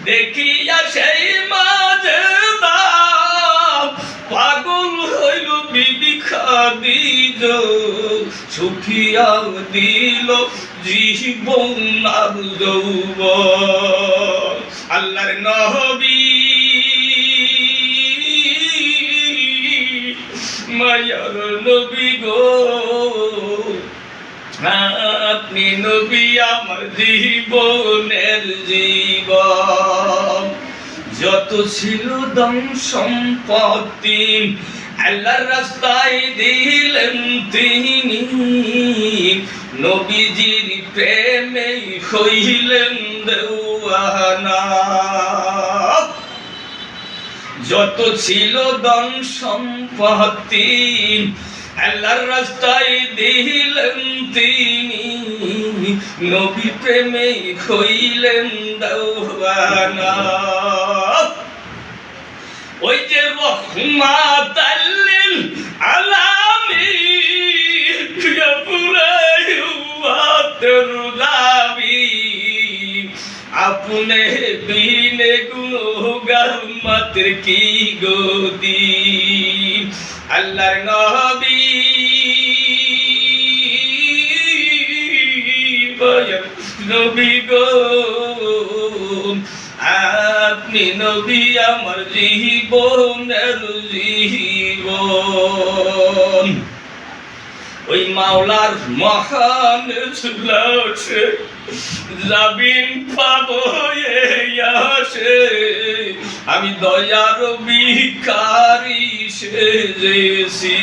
দেখিয়া সেই মাঝে পাগল হইল বিবি খাদিজা, সুখিয়া দিল জীবন আর যৌবন। আল্লাহর নবী মায়ার নবী গো, আপনি নবী আমার জীবনের জীবন। যত ছিল ধন সম্পত্তি আল্লাহর রাস্তায় দিলেন তিনি, নবীজির প্রেমে হইলেন দেওয়ানা। যত ছিল ধন সম্পত্তি আল্লাহর রাস্তায় দিলেন তিনি, নবী প্রেমে হইলেন দেওয়ানা। ওই যে রহমাতাল লিল আলামিন পুরাই উম্মতের নবী, আপনে বিনে গুনাহগার উম্মতের কি গতি। আল্লাহর নবী নবী গো, আপনি নবী আমার জীবনের জীবন। ওই মাওলার মহান সুলাসে জাবিন পাবো আসে, আমি দয়ার ভিখারি সেজেছি।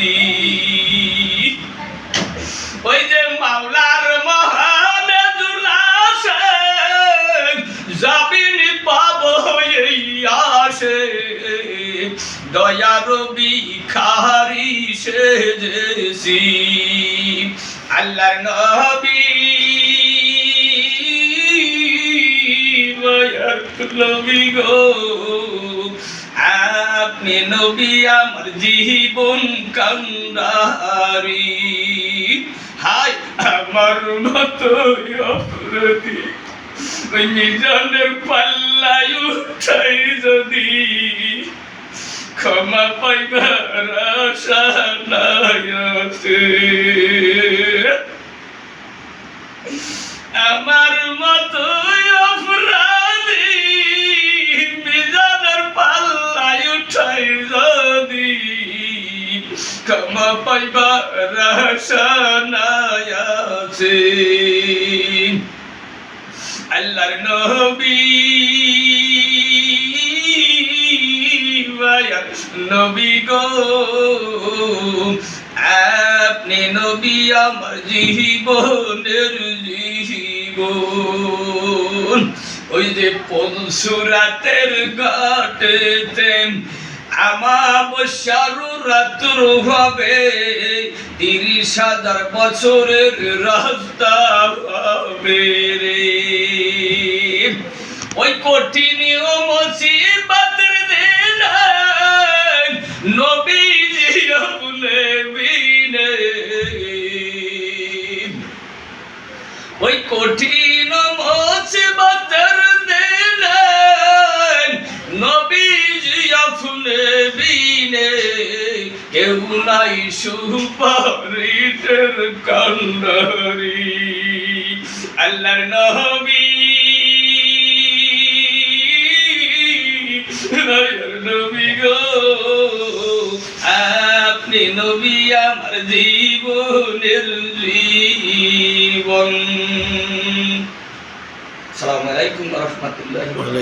ওই যে মাওলার মহান সুলাসে জাবিন পাবো আসে, দয়ার ভিখারি সেজেছি। আল্লাহর নবী মায়ার নবী গো, আপনি নবী আমার জীবন কান্ডারি। হায় আমার মতো অপরাধী ওই মিজানের পাল্লায় উঠাই যদি, ক্ষমা পাইবার আশা নাই আছে। আমার মতো অপরাধী মিজানের পাল্লায় উঠাই যদি, ক্ষমা পাইবার আশা নাই আছে। আল্লাহর নবী মায়ার নবী গো, আপনি নবী আমার জীবনের জীবন। ওই যে পরশুরাতের ঘাটেতে আমাবস্যার রাত্র হবে, 30,000 বছরের রাস্তা হবে রে। ওই কঠিন মুসিবতের দিন নবীজি আপনে বিনে, ওই কঠিন মুসিবতের দিন নবীজি আপনে বিনে, কেউ নাই সুপারিশের কান্ডারি। আল্লাহর নবী নবী গো, আপনি নবী আমার জীবনের জীবন। আসসালামু আলাইকুম ওয়া রাহমাতুল্লাহি ওয়া বারাকাতুহু।